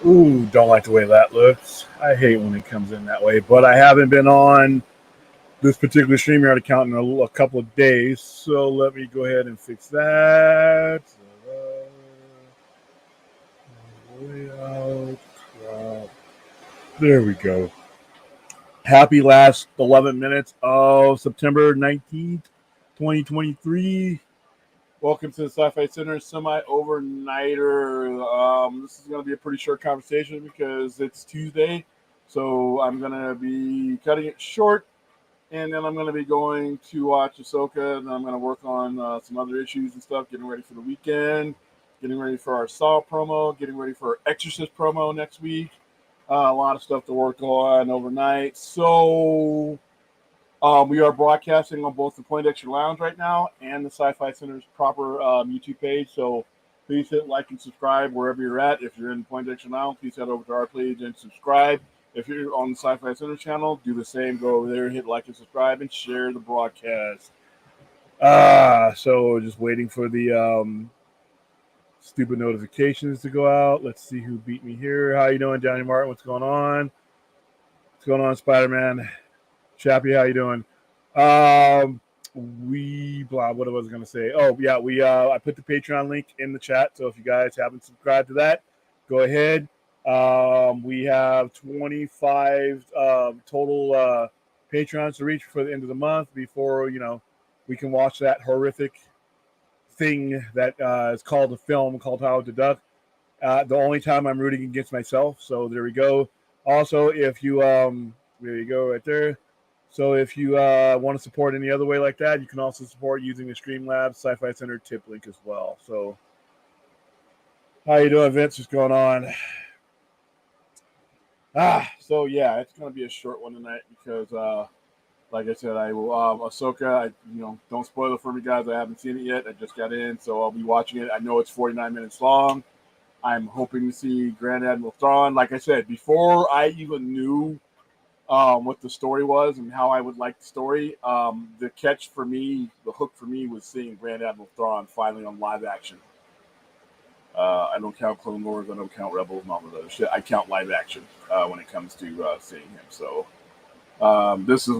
Ooh, don't like the way that looks. I hate when it comes in that way. But I haven't been on this particular StreamYard account in a couple of days, so let me go ahead and fix that. Layout, crop. There we go. Happy last 11 minutes of September 19th, 2023. Welcome to the Sci-Fi Center semi-overnighter. This is going to be a pretty short conversation because it's Tuesday, so I'm going to be cutting it short, and then I'm going to be going to watch Ashoka, and then I'm going to work on some other issues and stuff, getting ready for the weekend, getting ready for our Saw promo, getting ready for our Exorcist promo next week. A lot of stuff to work on overnight. So we are broadcasting on both the Poindexter Lounge right now and the Sci-Fi Center's proper YouTube page. So please hit like and subscribe wherever you're at. If you're in Poindexter Lounge, please head over to our page and subscribe. If you're on the Sci-Fi Center channel, do the same. Go over there, hit like and subscribe, and share the broadcast. So just waiting for the stupid notifications to go out. Let's see who beat me here. How you doing, Johnny Martin? What's going on? What's going on, Spider-Man? Chappie, how you doing? What was I gonna say? Oh yeah, I put the Patreon link in the chat. So if you guys haven't subscribed to that, go ahead. We have 25 total Patreons to reach for the end of the month before we can watch that horrific thing that is called a film called Howard the Duck. The only time I'm rooting against myself. So there we go. Also, if you there you go right there. So if you want to support any other way like that, you can also support using the Streamlabs Sci-Fi Center tip link as well. So how you doing, Vince? What's going on? So yeah, it's gonna be a short one tonight because like I said, I will Ahsoka. Don't spoil it for me, guys. I haven't seen it yet. I just got in, so I'll be watching it. I know it's 49 minutes long. I'm hoping to see Grand Admiral Thrawn. Like I said, before I even knew what the story was and how I would like the story, the catch for me, the hook for me was seeing Grand Admiral Thrawn finally on live action. I don't count Clone Wars, I don't count Rebels and all of those shit. I count live action when it comes to seeing him. So this is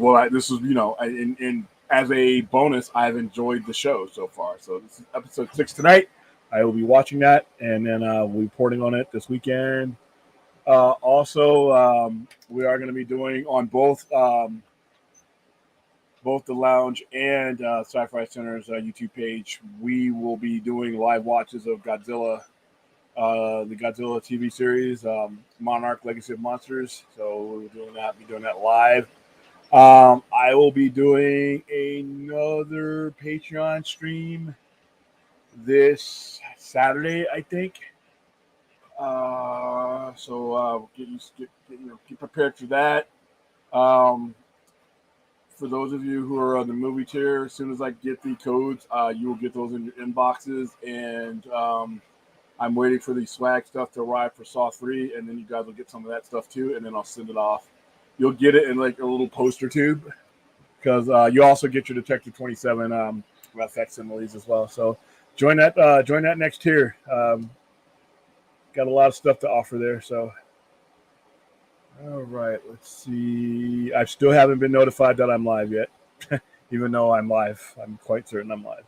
as a bonus, I've enjoyed the show so far. So this is episode 6 tonight. I will be watching that, and then we'll be reporting on it this weekend. Also, we are going to be doing on both the Lounge and Sci-Fi Center's YouTube page. We will be doing live watches of Godzilla, the Godzilla TV series, Monarch: Legacy of Monsters. So we're doing that. Be doing that live. I will be doing another Patreon stream this Saturday, I think. So get prepared for that. For those of you who are on the movie tier, as soon as I get the codes, you will get those in your inboxes. And I'm waiting for the swag stuff to arrive for Saw 3, and then you guys will get some of that stuff too, and then I'll send it off. You'll get it in like a little poster tube because you also get your Detective 27 facsimiles as well. So join that next tier. Got a lot of stuff to offer there. So, all right, let's see. I still haven't been notified that I'm live yet, even though I'm live. I'm quite certain I'm live.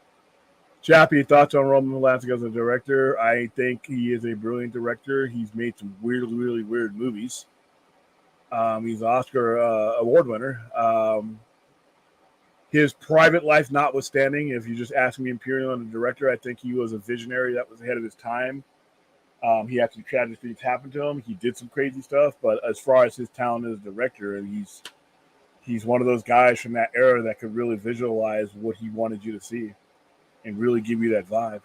Chappie, thoughts on Roman Polanski as a director? I think he is a brilliant director. He's made some really weird movies. He's an Oscar award winner. His private life notwithstanding, if you just ask me imperial on the director, I think he was a visionary that was ahead of his time. He had some tragic things happen to him. He did some crazy stuff, but as far as his talent as a director, he's one of those guys from that era that could really visualize what he wanted you to see and really give you that vibe.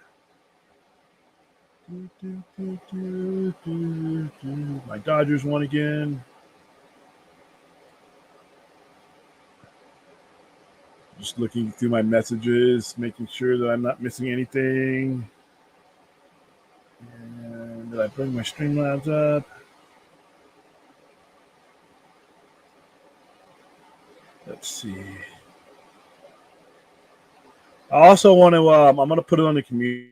My Dodgers won again. Just looking through my messages, making sure that I'm not missing anything. And did I bring my Streamlabs up? Let's see. I also want to, I'm going to put it on the community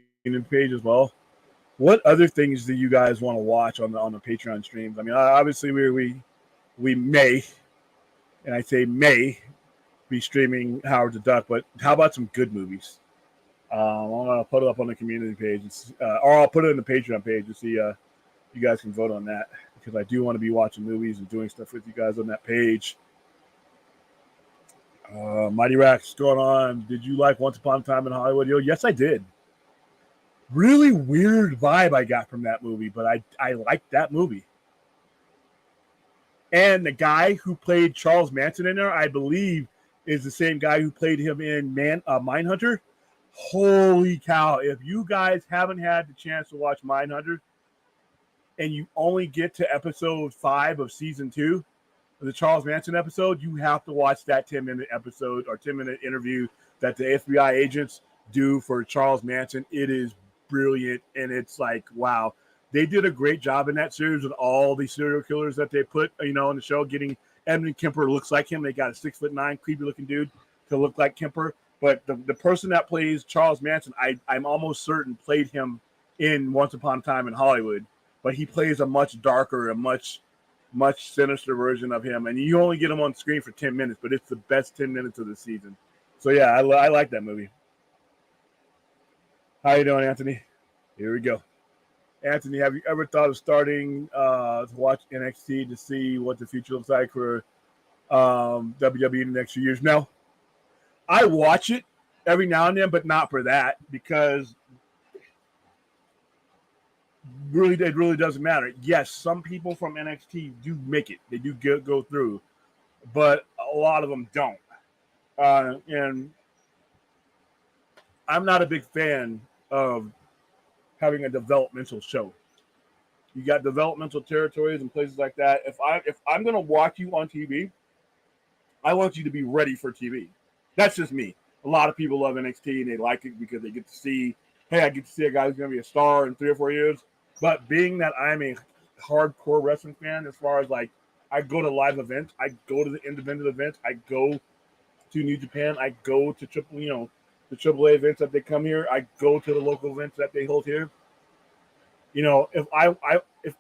page as well. What other things do you guys want to watch on the Patreon streams? I mean, obviously we may, and I say may, be streaming Howard the Duck, but how about some good movies? I'm gonna put it up on the community page, or I'll put it in the Patreon page to see. You guys can vote on that because I do want to be watching movies and doing stuff with you guys on that page. Mighty Rack, what's going on? Did you like Once Upon a Time in Hollywood? Yo, yes, I did. Really weird vibe I got from that movie, but I liked that movie. And the guy who played Charles Manson in there, I believe, is the same guy who played him in Mindhunter. Holy cow. If you guys haven't had the chance to watch Mindhunter and you only get to episode 5 of season 2, the Charles Manson episode, you have to watch that 10-minute episode or 10-minute interview that the FBI agents do for Charles Manson. It is brilliant, and it's like, wow. They did a great job in that series with all the serial killers that they put, on the show. Getting Edmund Kemper looks like him. They got a 6'9", creepy-looking dude to look like Kemper. But the person that plays Charles Manson, I'm almost certain played him in Once Upon a Time in Hollywood. But he plays a much darker, a much sinister version of him. And you only get him on screen for 10 minutes, but it's the best 10 minutes of the season. So, yeah, I like that movie. How you doing, Anthony? Here we go. Anthony, have you ever thought of starting to watch NXT to see what the future looks like for WWE in the next few years? No. I watch it every now and then, but not for that because it really doesn't matter. Yes, some people from NXT do make it. They do go through, but a lot of them don't. And I'm not a big fan of having a developmental show. You got developmental territories and places like that. If I'm gonna watch you on TV, I want you to be ready for TV. That's just me. A lot of people love NXT and they like it because they get to see, hey, I get to see a guy who's gonna be a star in 3 or 4 years. But being that I'm a hardcore wrestling fan, as far as like I go to live events, I go to the independent events, I go to New Japan, I go to the AAA events that they come here. I go to the local events that they hold here. If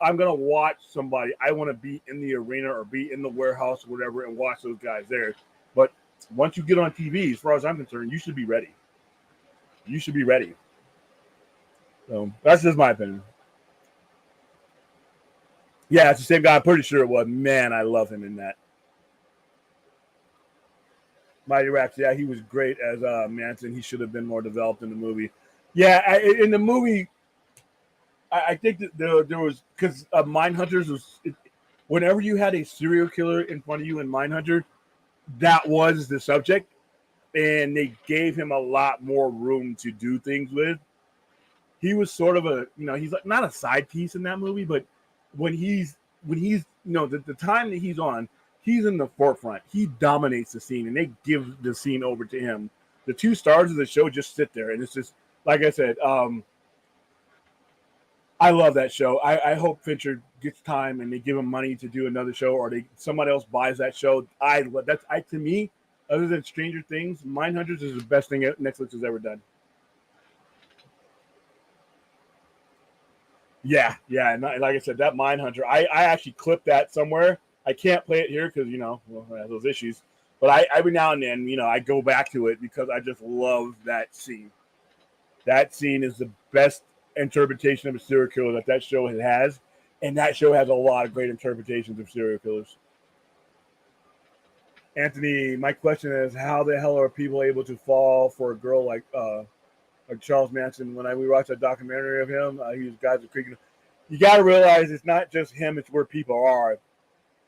I'm gonna watch somebody, I want to be in the arena or be in the warehouse or whatever and watch those guys there. But once you get on TV, as far as I'm concerned, you should be ready. You should be ready. So that's just my opinion. Yeah, it's the same guy. I'm pretty sure it was. Man, I love him in that. Mighty Raps, yeah, he was great as Manson. He should have been more developed in the movie. Yeah, in the movie, I think that there was, because Mindhunters was, whenever you had a serial killer in front of you in Mindhunter, that was the subject, and they gave him a lot more room to do things with. He was sort of he's like not a side piece in that movie, but when he's the time that he's on, he's in the forefront. He dominates the scene, and they give the scene over to him. The 2 stars of the show just sit there, and it's just, like I said, I love that show. I hope Fincher gets time and they give him money to do another show, or somebody else buys that show. To me, other than Stranger Things, Mindhunters is the best thing Netflix has ever done. Yeah, and like I said, that Mindhunter, I actually clipped that somewhere. I can't play it here because I have those issues. But every now and then, I go back to it because I just love that scene. That scene is the best interpretation of a serial killer that show has, and that show has a lot of great interpretations of serial killers. Anthony, my question is, how the hell are people able to fall for a girl like Charles Manson? When we watched a documentary of him, he was guys are creaking. You got to realize it's not just him; it's where people are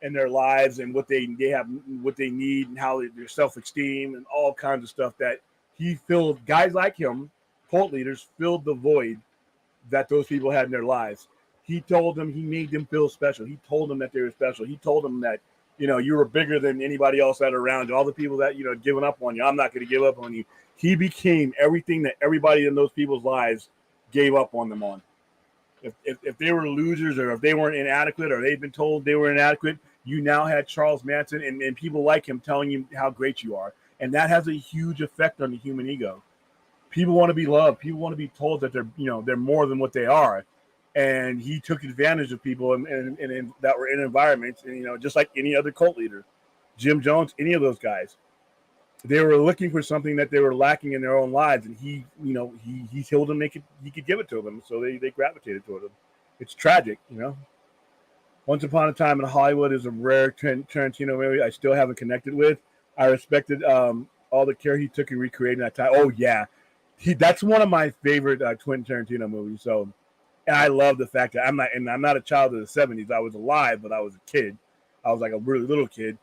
in their lives and what they have, what they need, and how their self-esteem and all kinds of stuff that he filled. Guys like him, cult leaders, filled the void that those people had in their lives. He told them, he made them feel special. He told them that they were special. He told them that, you were bigger than anybody else that are around you. All the people that, had given up on you, I'm not going to give up on you. He became everything that everybody in those people's lives gave up on them on. If they were losers, or if they weren't inadequate, or they'd been told they were inadequate, you now had Charles Manson and people like him telling you how great you are. And that has a huge effect on the human ego. People want to be loved. People want to be told that they're more than what they are. and he took advantage of people that were in environments, and just like any other cult leader, Jim Jones, any of those guys, they were looking for something that they were lacking in their own lives, and he told them he could give it to them, so they gravitated toward him. It's tragic. Once Upon a Time in Hollywood is a rare Tarantino movie I still haven't connected with. I respected all the care he took in recreating that time. Oh yeah, that's one of my favorite Quentin Tarantino movies. So, and I love the fact that I'm not a child of the '70s. I was alive, but I was a kid. I was like a really little kid.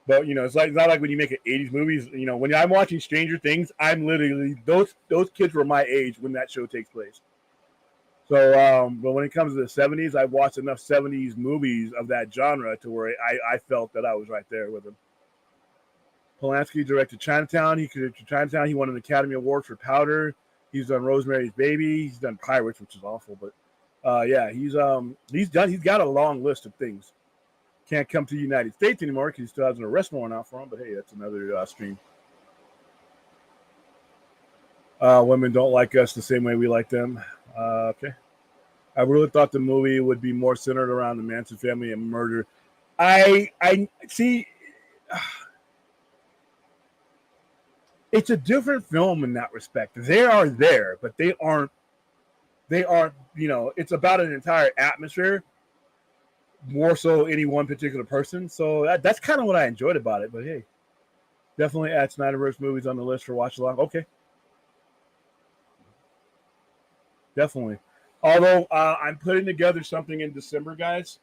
But it's not like when you make an '80s movies. When I'm watching Stranger Things, I'm literally those kids were my age when that show takes place. So, but when it comes to the '70s, I've watched enough '70s movies of that genre to where I felt that I was right there with him. Polanski directed Chinatown. He directed Chinatown. He won an Academy Award for Powder. He's done Rosemary's Baby. He's done Pirates, which is awful, but yeah, he's got a long list of things. Can't come to the United States anymore because he still has an arrest warrant out for him. But hey, that's another stream. Women don't like us the same way we like them. Okay. I really thought the movie would be more centered around the Manson family and murder. I see. It's a different film in that respect. They are there, but they aren't. It's about an entire atmosphere, more so any one particular person. So that's kind of what I enjoyed about it. But hey, definitely add Snyderverse movies on the list for watch along. Okay, definitely. Although I'm putting together something in December, guys,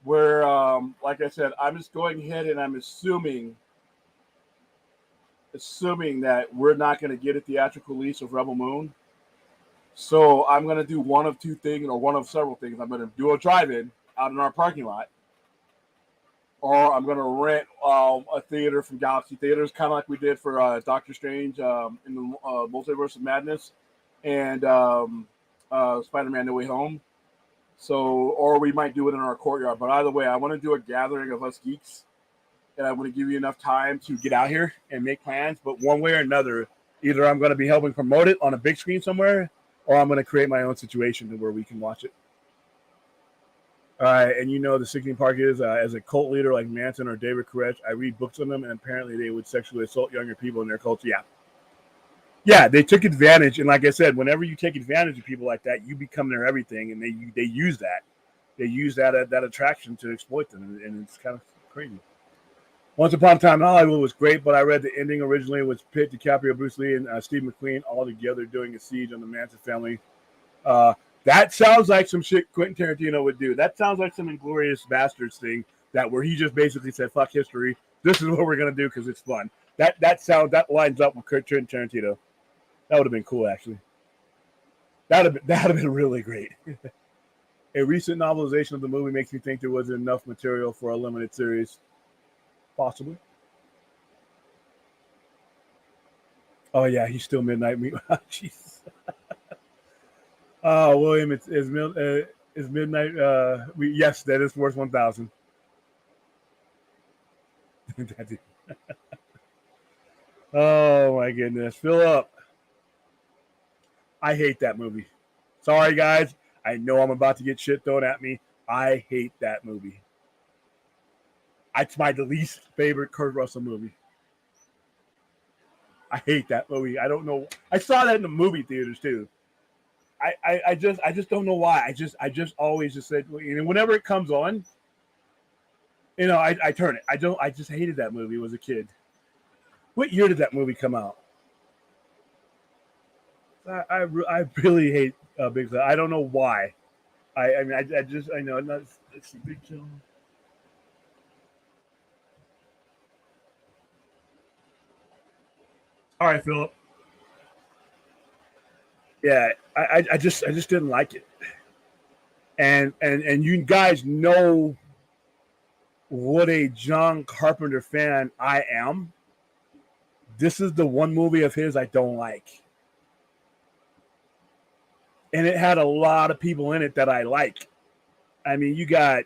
where, like I said, I'm just going ahead and I'm assuming that we're not going to get a theatrical release of Rebel Moon. So I'm going to do one of two things, or one of several things. I'm going to do a drive-in out in our parking lot, or I'm going to rent a theater from Galaxy Theaters, kind of like we did for Doctor Strange in the Multiverse of Madness and Spider-Man No Way Home. So, or we might do it in our courtyard. But either way, I want to do a gathering of us geeks, and I want to give you enough time to get out here and make plans. But one way or another, either I'm going to be helping promote it on a big screen somewhere, or I'm going to create my own situation where we can watch it. All right, and the sickening part is, as a cult leader like Manson or David Koresh, I read books on them, and apparently they would sexually assault younger people in their cults. Yeah, they took advantage, and like I said, whenever you take advantage of people like that, you become their everything, and they use that. They use that attraction to exploit them, and it's kind of crazy. Once Upon a Time in Hollywood was great, but I read the ending originally was Pitt, DiCaprio, Bruce Lee, and Steve McQueen all together doing a siege on the Manson family. That sounds like some shit Quentin Tarantino would do. That sounds like some Inglourious Basterds thing where he just basically said, "Fuck history. This is what we're gonna do because it's fun." That lines up with Quentin Tarantino. That would have been cool, actually. That'd have been really great. A recent novelization of the movie makes me think there wasn't enough material for a limited series. Possibly. Oh yeah, he's still Midnight Meat. Jeez. Oh, William, is Midnight. Yes, that is worth 1,000. Oh my goodness, Philip. I hate that movie. Sorry, guys. I know I'm about to get shit thrown at me. I hate that movie. It's my least favorite Kurt Russell movie. I hate that movie. I don't know. I saw that in the movie theaters too. I just don't know why. I just always just said, whenever it comes on, I turn it. I just hated that movie as a kid. What year did that movie come out? I really hate Big Fat. I don't know why. I know it's a big deal. All right, Philip. Yeah, I just didn't like it, and you guys know what a John Carpenter fan I am. This is the one movie of his I don't like, and it had a lot of people in it that I like. I mean, you got,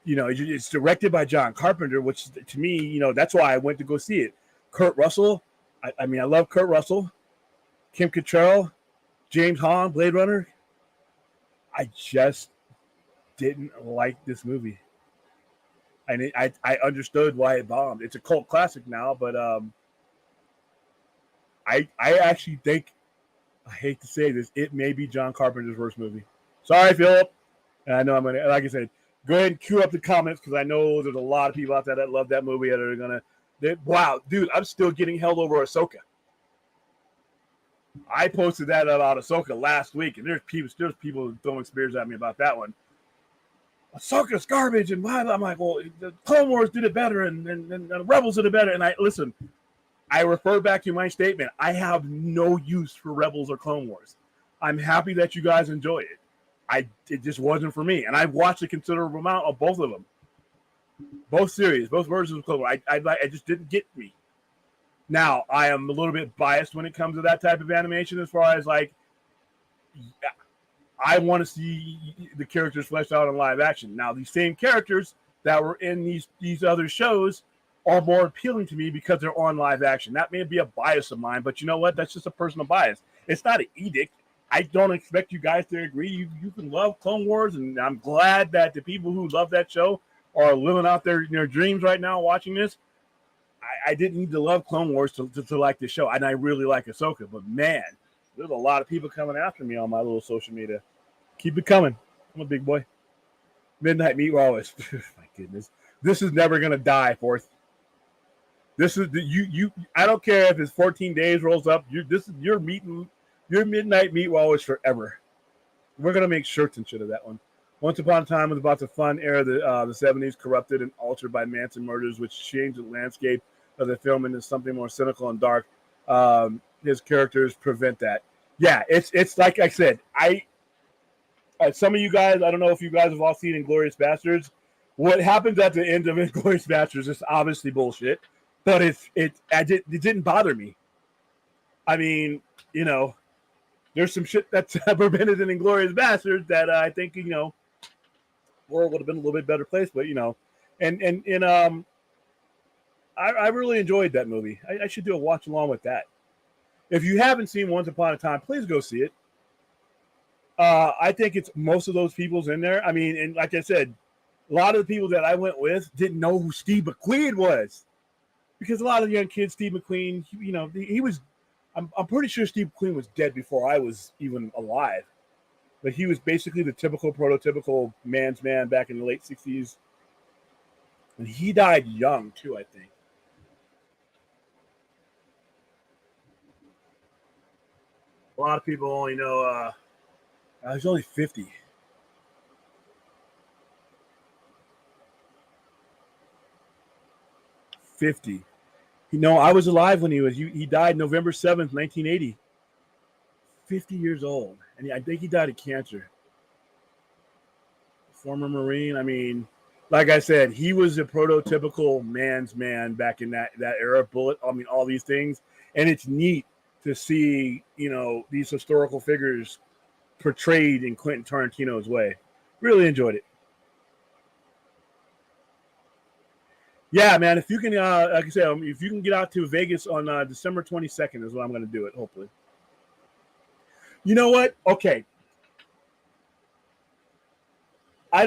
it's directed by John Carpenter, which to me, that's why I went to go see it. Kurt Russell. I love Kurt Russell. Kim Cattrall, James Hong, Blade Runner. I just didn't like this movie. And I understood why it bombed. It's a cult classic now, but I actually think, I hate to say this, it may be John Carpenter's worst movie. Sorry, Philip. And I know I'm going to, like I said, go ahead and cue up the comments because I know there's a lot of people out there that love that movie that are going to, wow, dude, I'm still getting held over Ahsoka. I posted that about Ahsoka last week, and there's people throwing spears at me about that one. Ahsoka's garbage, and why? I'm like, well, the Clone Wars did it better, and the Rebels did it better. And I refer back to my statement. I have no use for Rebels or Clone Wars. I'm happy that you guys enjoy it. It just wasn't for me, and I've watched a considerable amount of both of them, both series, both versions of Clone Wars. I just didn't get me. Now I am a little bit biased when it comes to that type of animation, as far as like, I want to see the characters fleshed out in live action. Now, these same characters that were in these other shows are more appealing to me because they're on live action. That may be a bias of mine, but you know what? That's just a personal bias. It's not an edict. I don't expect you guys to agree. You can love Clone Wars, and I'm glad that the people who love that show are living out their dreams right now watching this. I didn't need to love Clone Wars to like this show, and I really like Ahsoka. But, man, there's a lot of people coming after me on my little social media. Keep it coming. I'm a big boy. Midnight Meat Always. My goodness. This is never going to die, Fourth. This is you. I don't care if it's 14 days rolls up. Your Midnight Meat Always forever. We're going to make shirts and shit of that one. Once Upon a Time was about the fun era of the 70s, corrupted and altered by Manson murders, which changed the landscape of the film into something more cynical and dark. His characters prevent that. Yeah, it's like I said, some of you guys, I don't know if you guys have all seen Inglourious Basterds. What happens at the end of Inglourious Basterds is obviously bullshit, but it didn't bother me. I mean, there's some shit that's prevented in Inglourious Basterds that I think, world would have been a little bit better place, but I really enjoyed that movie. I should do a watch along with that. If you haven't seen Once Upon a Time, please go see it. I think it's most of those people's in there. I mean, and like I said, a lot of the people that I went with didn't know who Steve McQueen was, because a lot of young kids, Steve McQueen, he was. I'm pretty sure Steve McQueen was dead before I was even alive, but he was basically the typical, prototypical man's man back in the late '60s, and he died young too, I think. A lot of people only know he's only 50. 50. I was alive when he died November 7th, 1980. 50 years old. And I think he died of cancer. Former Marine. I mean, like I said, he was a prototypical man's man back in that era. Bullet. I mean, all these things. And it's neat to see, these historical figures portrayed in Quentin Tarantino's way. Really enjoyed it. Yeah, man. If you can, like I said, if you can get out to Vegas on December 22nd is when I'm going to do it, hopefully. You know what? Okay. I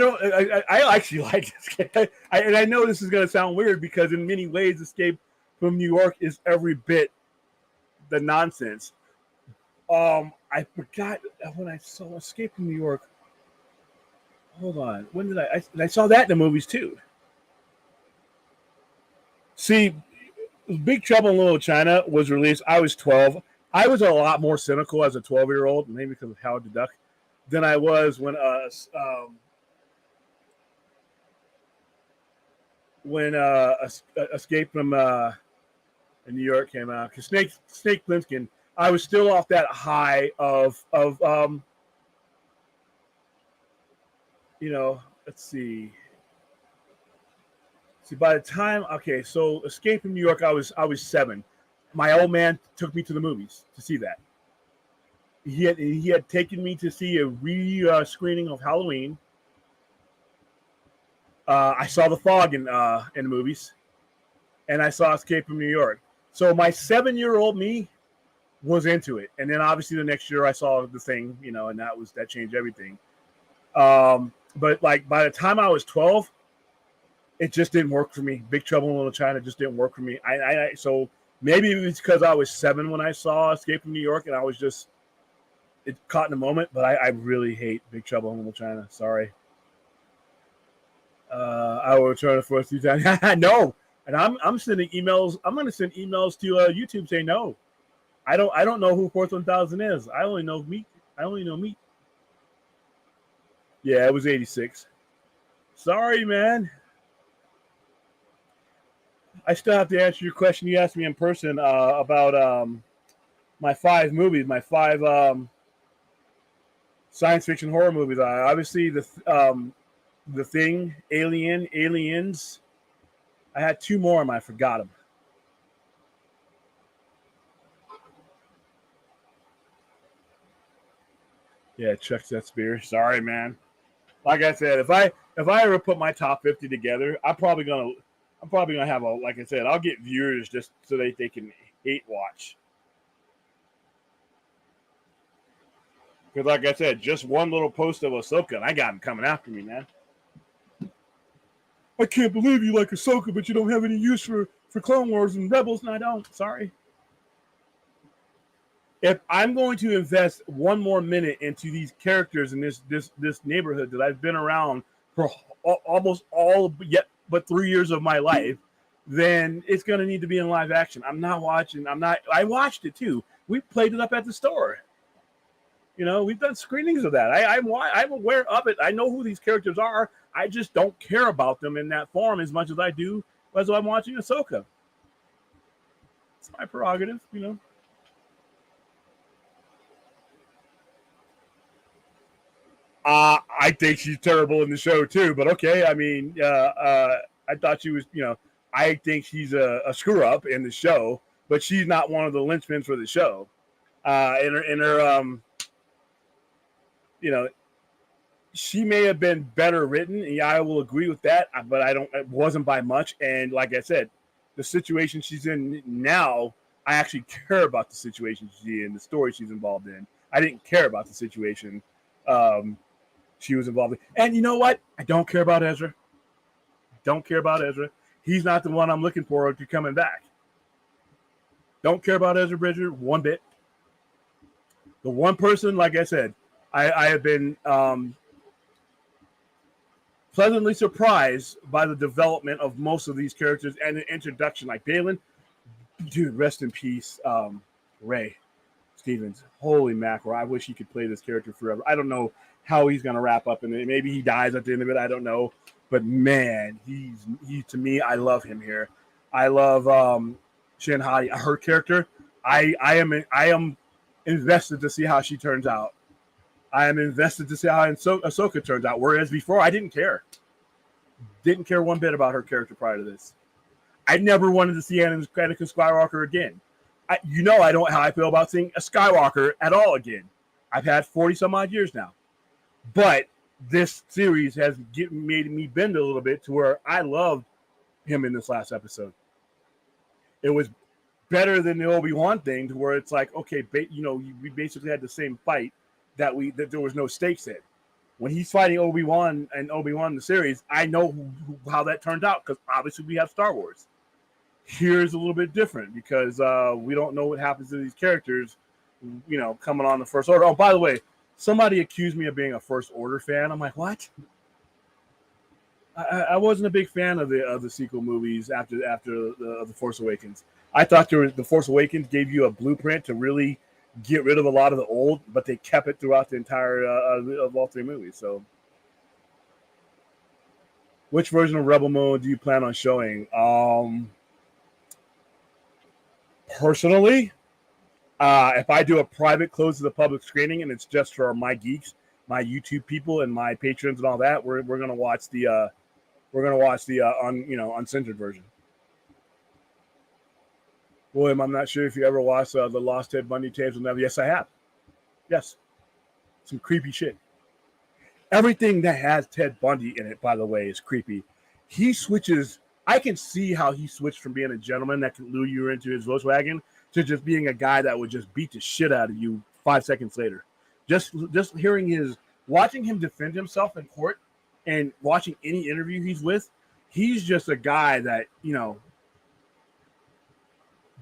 actually like this. And I know this is going to sound weird because in many ways, Escape from New York is every bit the nonsense. I forgot when I saw Escape from New York. Hold on. When did I saw that in the movies too. See, Big Trouble in Little China was released. I was 12. I was a lot more cynical as a 12-year-old, maybe because of Howard the Duck, than I was when Escape from New York came out. Because Snake Plissken, I was still off that high of let's see. By the time, so Escape from New York, I was 7. My old man took me to the movies to see that. He had taken me to see a screening of Halloween. I saw The Fog in the movies, and I saw Escape from New York. So my 7-year-old me was into it, and then obviously the next year I saw The Thing, and that changed everything. But like by the time I was 12, it just didn't work for me. Big Trouble in Little China just didn't work for me. So maybe it was because I was 7 when I saw Escape from New York, and I was just it caught in the moment. But I really hate Big Trouble in Little China. Sorry. I will return it for a few times. No, and I'm sending emails. I'm going to send emails to YouTube saying no. I don't know who Fourth 1000 is. I only know Meat. I only know Meat. Yeah, it was 86. Sorry, man. I still have to answer your question you asked me in person about my 5 movies, my 5 science fiction horror movies. Obviously, the Thing, Aliens. I had 2 more, and I forgot them. Yeah, Chuck that spear. Sorry, man. Like I said, if I ever put my top 50 together, I'm probably gonna have a, like I said, I'll get viewers just so they can hate watch. Because like I said, just one little post of Ahsoka, and I got him coming after me, man. I can't believe you like Ahsoka, but you don't have any use for Clone Wars and Rebels, and I don't. Sorry. If I'm going to invest one more minute into these characters in this neighborhood that I've been around for almost all yet but 3 years of my life, then it's going to need to be in live action. I'm not watching. I watched it too. We played it up at the store. You know, we've done screenings of that. I'm aware of it. I know who these characters are. I just don't care about them in that form as much as I do as I'm watching Ahsoka. It's my prerogative, you know. I think she's terrible in the show too, but okay. I mean, I thought she was, you know, I think she's a screw up in the show, but she's not one of the linchpins for the show. In her, you know, she may have been better written. Yeah, I will agree with that, but I don't. It wasn't by much. And like I said, the situation she's in now, I actually care about the situation she's in, the story she's involved in. I didn't care about the situation she was involved in. And you know what? I don't care about Ezra. Don't care about Ezra. He's not the one I'm looking forward to coming back. Don't care about Ezra Bridger one bit. The one person, like I said, I have been pleasantly surprised by the development of most of these characters and the introduction. Like Balin, dude, rest in peace, Ray Stevens. Holy mackerel! I wish he could play this character forever. I don't know how he's going to wrap up in it. Maybe he dies at the end of it. I don't know. But man, he to me, I love him here. I love Shin Hati, her character. I am invested to see how she turns out. I am invested to see how Ahsoka turns out. Whereas before, I didn't care. Didn't care one bit about her character prior to this. I never wanted to see Anakin Skywalker again. You know I don't how I feel about seeing a Skywalker at all again. I've had 40 some odd years now. But this series has made me bend a little bit to where I loved him in this last episode. It was better than the Obi-Wan thing, to where it's like, okay, you know, we basically had the same fight that there was no stakes in. When he's fighting Obi-Wan and Obi-Wan in the series, I know how that turned out, because obviously we have Star Wars. Here's a little bit different because we don't know what happens to these characters, you know, coming on the First Order. Oh, by the way, somebody accused me of being a First Order fan. I'm like, what? I wasn't a big fan of the sequel movies after the Force Awakens. I thought the Force Awakens gave you a blueprint to really get rid of a lot of the old, but they kept it throughout the entire of all 3 movies. So, which version of Rebel Mode do you plan on showing? Personally, if I do a private close to the public screening and it's just for my geeks, my YouTube people, and my patrons and all that, we're gonna watch the uncensored version. William, I'm not sure if you ever watched the Lost Ted Bundy tapes or never. Yes, I have. Yes, some creepy shit. Everything that has Ted Bundy in it, by the way, is creepy. He switches. I can see how he switched from being a gentleman that can lure you into his Volkswagen to just being a guy that would just beat the shit out of you 5 seconds later. Just hearing his watching him defend himself in court and watching any interview he's with, he's just a guy that,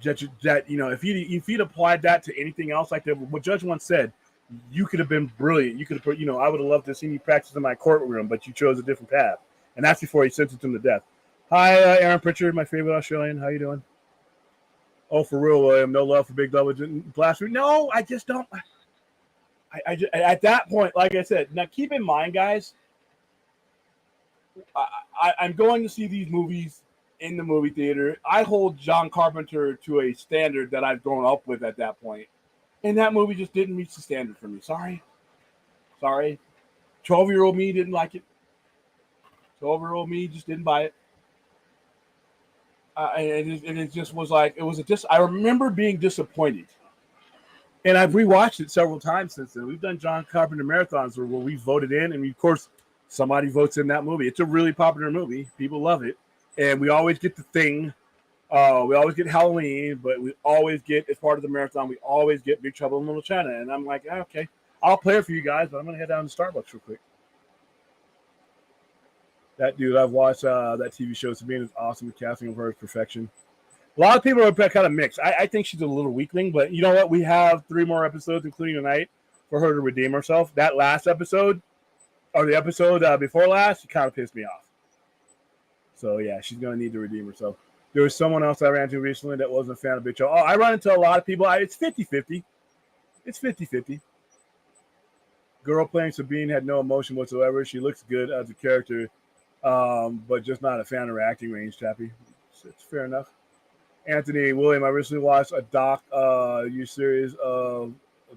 if he'd applied that to anything else, like what Judge once said, you could have been brilliant. You could have put, I would have loved to see you practice in my courtroom, but you chose a different path. And that's before he sentenced him to death. Hi, Aaron Pritchard, my favorite Australian. How you doing? Oh, for real, William. No love for big double blasphemy. No, I just don't. I just, at that point, like I said, now keep in mind, guys, I'm going to see these movies in the movie theater. I hold John Carpenter to a standard that I've grown up with at that point. And that movie just didn't reach the standard for me. Sorry. 12-year-old me didn't like it. 12-year-old me just didn't buy it. And it just was like, I remember being disappointed. And I've rewatched it several times since then. We've done John Carpenter marathons where we voted in, and of course, somebody votes in that movie. It's a really popular movie. People love it. And we always get The Thing. We always get Halloween, but we always get, as part of the marathon, we always get Big Trouble in Little China. And I'm like, okay, I'll play it for you guys, but I'm going to head down to Starbucks real quick. That dude, I've watched that TV show. Sabine is awesome. The casting of her is perfection. A lot of people are kind of mixed. I think she's a little weakling, but you know what? We have 3 more episodes, including tonight, for her to redeem herself. That last episode, or the episode before last, she kind of pissed me off. So, yeah, she's going to need to redeem herself. There was someone else I ran into recently that wasn't a fan of Big Show. Oh, I run into a lot of people. It's 50-50. It's 50-50. Girl playing Sabine had no emotion whatsoever. She looks good as a character, but just not a fan of her acting range, Chappie. It's fair enough. Anthony William, I recently watched a series of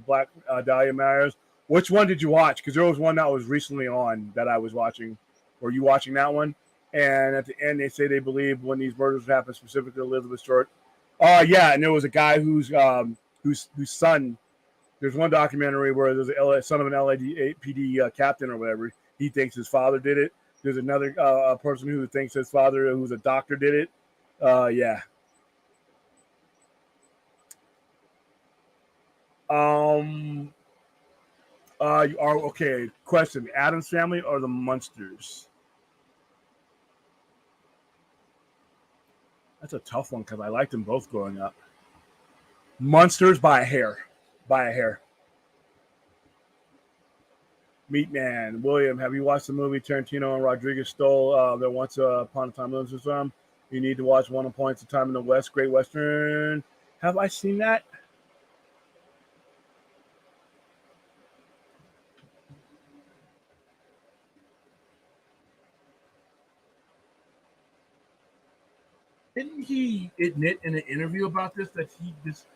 Black Dahlia Matters. Which one did you watch? Because there was one that was recently on that I was watching. Were you watching that one? And at the end, they say they believe when these murders happened, specifically Elizabeth Short. Yeah, and there was a guy whose son. There's one documentary where there's a son of an LAPD captain or whatever. He thinks his father did it. There's another person who thinks his father, who's a doctor, did it. Yeah. Okay. Question: Addams Family or the Munsters? That's a tough one because I liked them both growing up. Munsters by a hair. Meatman, William, have you watched the movie Tarantino and Rodriguez stole the Once Upon a Time Limited from? You need to watch One Points of Time in the West, Great Western. Have I seen that? Didn't he admit in an interview about this that he just...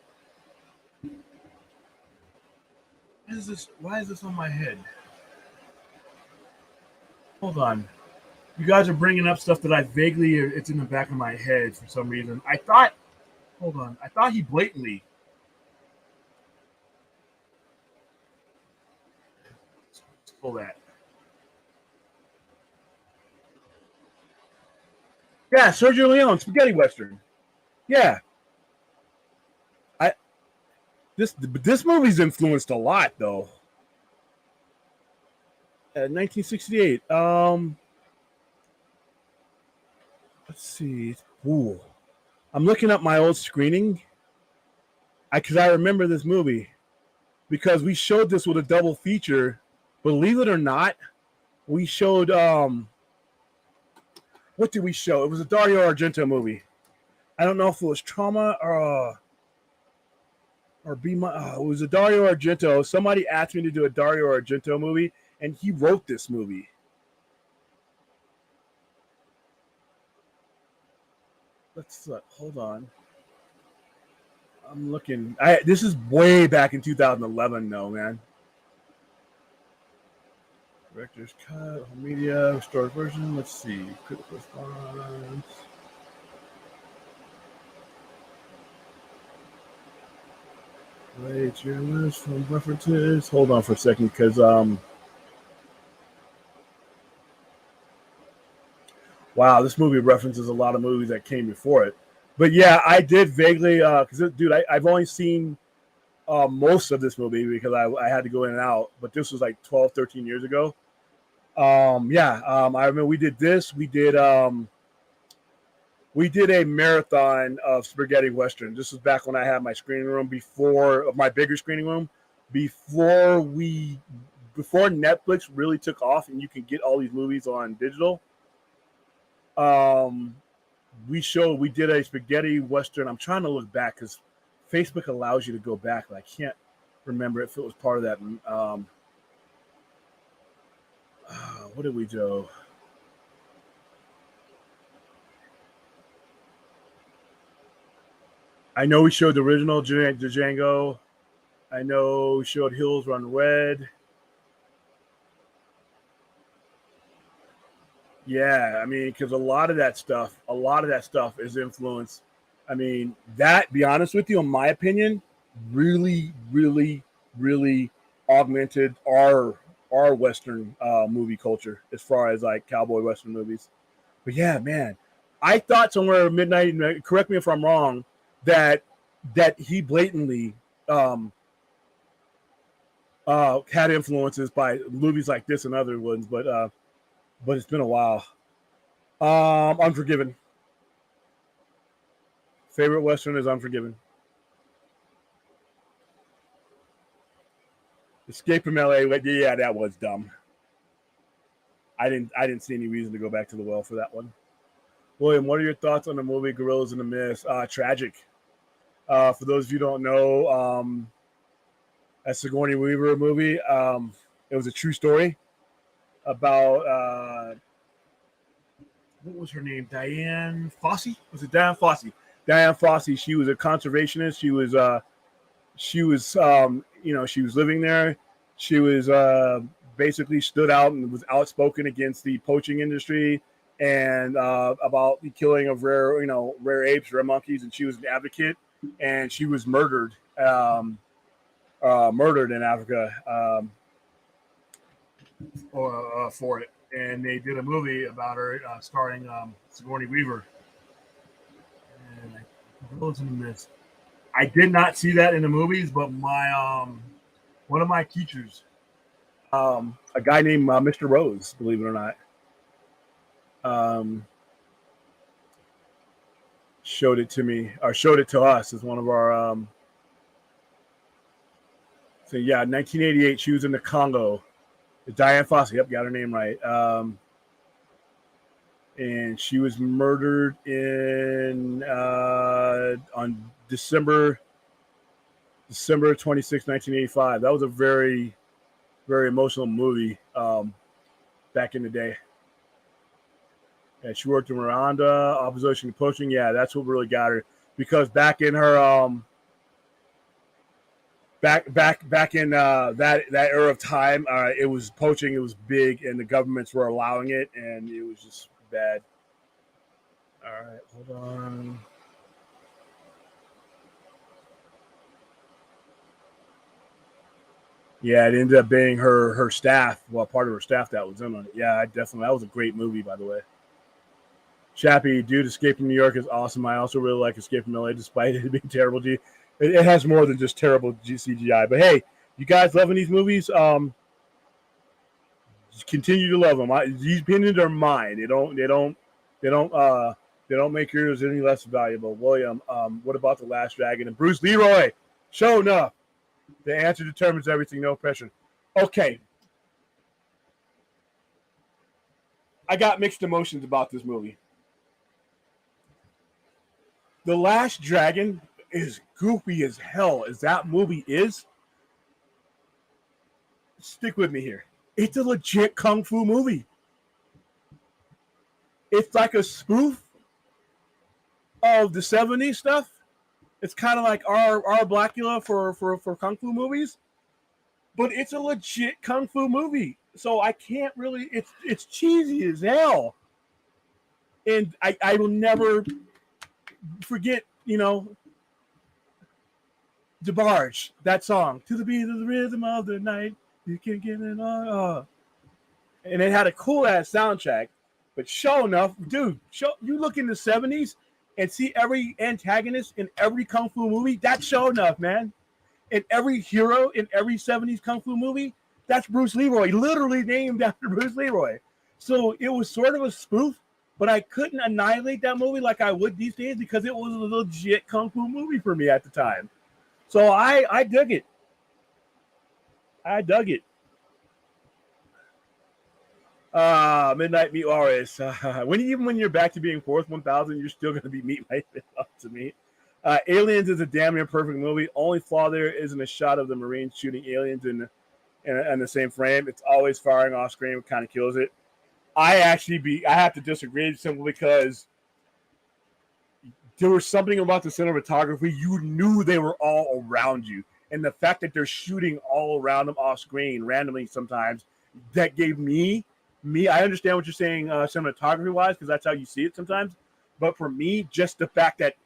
Why is this on my head? Hold on. You guys are bringing up stuff that it's in the back of my head for some reason. Hold on. I thought he blatantly... Let's pull that. Yeah, Sergio Leone, spaghetti western. Yeah. This movie's influenced a lot, though. 1968. Let's see. Ooh. I'm looking up my old screening. Because I remember this movie. Because we showed this with a double feature. Believe it or not, we showed... what did we show? It was a Dario Argento movie. I don't know if it was Trauma or Be My... it was a Dario Argento. Somebody asked me to do a Dario Argento movie, and he wrote this movie. Let's hold on. I'm looking. This is way back in 2011, though, man. Director's cut, home media, restored version. Let's see. Critical response. Wait, your list from references. Hold on for a second, because wow, this movie references a lot of movies that came before it. But yeah, I did vaguely, because dude, I've only seen most of this movie because I had to go in and out, but this was like 12, 13 years ago. I remember we did this. We did a marathon of spaghetti western. This was back when I had my screening room before my bigger screening room before Netflix really took off and you can get all these movies on digital. We did a spaghetti western. I'm trying to look back because Facebook allows you to go back, but I can't remember if it was part of that. What did we do? I know we showed the original Django. I know we showed Hills Run Red. Yeah, I mean, because a lot of that stuff is influenced. I mean, that, be honest with you, in my opinion, really, really, really augmented our Western movie culture as far as like cowboy Western movies. But yeah, man, I thought somewhere midnight. Correct me if I'm wrong. That he blatantly had influences by movies like this and other ones, but it's been a while. Unforgiven. Favorite Western is Unforgiven. Escape from LA. Yeah, that was dumb. I didn't see any reason to go back to the well for that one. William, what are your thoughts on the movie Gorillas in the Mist? Tragic. For those of you who don't know, that Sigourney Weaver movie. It was a true story about what was her name? Diane Fossey? Was it Diane Fossey? Diane Fossey. She was a conservationist. She was living there. She was basically stood out and was outspoken against the poaching industry and about the killing of rare apes, rare monkeys, and she was an advocate. And she was murdered in Africa for it. And they did a movie about her starring Sigourney Weaver. And Gorillas in the Mist. I did not see that in the movies, but my one of my teachers, a guy named Mr. Rose, believe it or not, showed it to me or showed it to us as one of our. So yeah, 1988, she was in the Congo. Diane Fossey, yep, got her name right. And she was murdered on December 26, 1985. That was a very, very emotional movie back in the day. And she worked in Rwanda, opposition to poaching. Yeah, that's what really got her. Because back in her back in that era of time, it was poaching. It was big, and the governments were allowing it, and it was just bad. All right, hold on. Yeah, it ended up being her staff. Well, part of her staff that was in on it. Yeah, I definitely. That was a great movie, by the way. Chappie, dude, Escape from New York is awesome. I also really like Escape from LA, despite it being terrible. It has more than just terrible CGI. But hey, you guys loving these movies? Continue to love them. These opinions are mine. They don't make yours any less valuable. William, what about The Last Dragon and Bruce Leroy? Show enough. The answer determines everything. No pressure. Okay. I got mixed emotions about this movie. The Last Dragon is goofy as hell as that movie is. Stick with me here. It's a legit kung fu movie. It's like a spoof of the 70s stuff. It's kind of like our Blackula for kung fu movies, but it's a legit kung fu movie. So I can't really. It's cheesy as hell, and I will never forget. DeBarge, that song, to the beat of the rhythm of the night, you can get it on. And it had a cool ass soundtrack. But show enough, dude, you look in the 70s and see every antagonist in every kung fu movie. That's show enough, man. And every hero in every 70s kung fu movie, that's Bruce Leroy, literally named after Bruce Leroy. So it was sort of a spoof, but I couldn't annihilate that movie like I would these days because it was a legit kung fu movie for me at the time. So I dug it. I dug it. Midnight Meat Walrus. Even when you're back to being fourth 1,000, you're still going to be meat right up to me. Aliens is a damn near perfect movie. Only flaw there isn't a shot of the Marines shooting aliens in the same frame. It's always firing off screen, which kind of kills it. I have to disagree simply because there was something about the cinematography. You knew they were all around you. And the fact that they're shooting all around them off screen randomly sometimes, that gave me, I understand what you're saying cinematography wise, because that's how you see it sometimes. But for me, just the fact that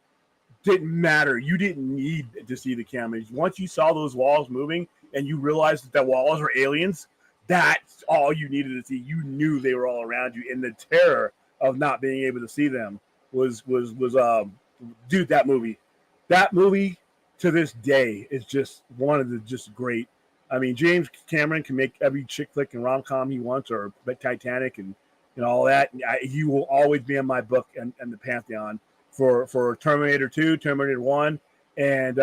didn't matter. You didn't need to see the cameras. Once you saw those walls moving and you realized that the walls were aliens, that's all you needed to see. You knew they were all around you, and the terror of not being able to see them was dude, that movie to this day is just one of the just great. I mean, James Cameron can make every chick flick and rom com he wants, or Titanic and all that. He will always be in my book and the pantheon for Terminator 2, Terminator 1, and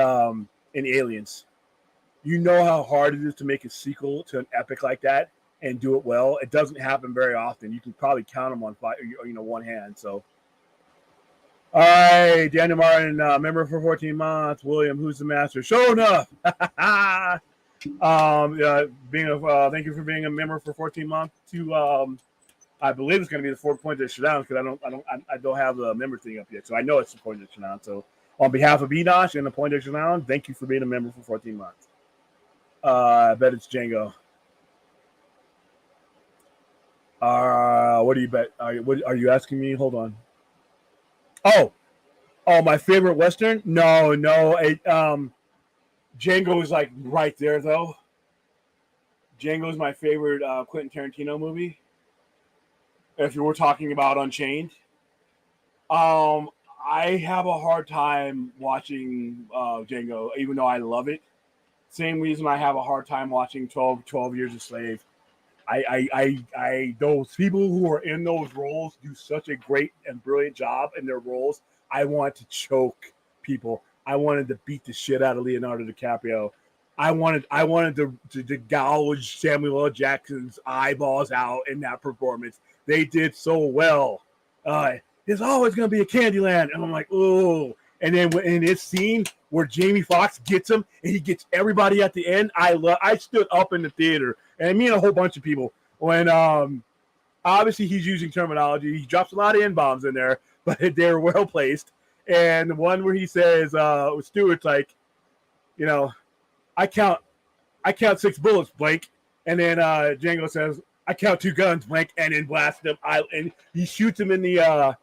Aliens. You know how hard it is to make a sequel to an epic like that and do it well. It doesn't happen very often. You can probably count them on one hand. So, all right, Daniel Martin, member for 14 months. William, who's the master? Show enough. Thank you for being a member for 14 months. I believe it's going to be the 4 points of showdown because I don't have the member thing up yet, so I know it's the point of showdown. So, on behalf of Enosh and the point of showdown, thank you for being a member for 14 months. I bet it's Django. What do you bet? Are you asking me? Hold on. Oh, my favorite Western? No. Django is like right there though. Django is my favorite Quentin Tarantino movie. If you were talking about Unchained, I have a hard time watching Django, even though I love it. Same reason I have a hard time watching 12 Years a Slave. Those people who are in those roles do such a great and brilliant job in their roles. I want to choke people. I wanted to beat the shit out of Leonardo DiCaprio. I wanted to gouge Samuel L. Jackson's eyeballs out in that performance. They did so well. There's always going to be a Candyland. And I'm like, oh. And then in this scene where Jamie Foxx gets him and he gets everybody at the end, I stood up in the theater, and me and a whole bunch of people, when obviously he's using terminology. He drops a lot of N-bombs in there, but they're well placed. And the one where he says, Stewart's like, I count 6 bullets, blank. And then Django says, I count 2 guns, blank, and then blasts him. And he shoots him in the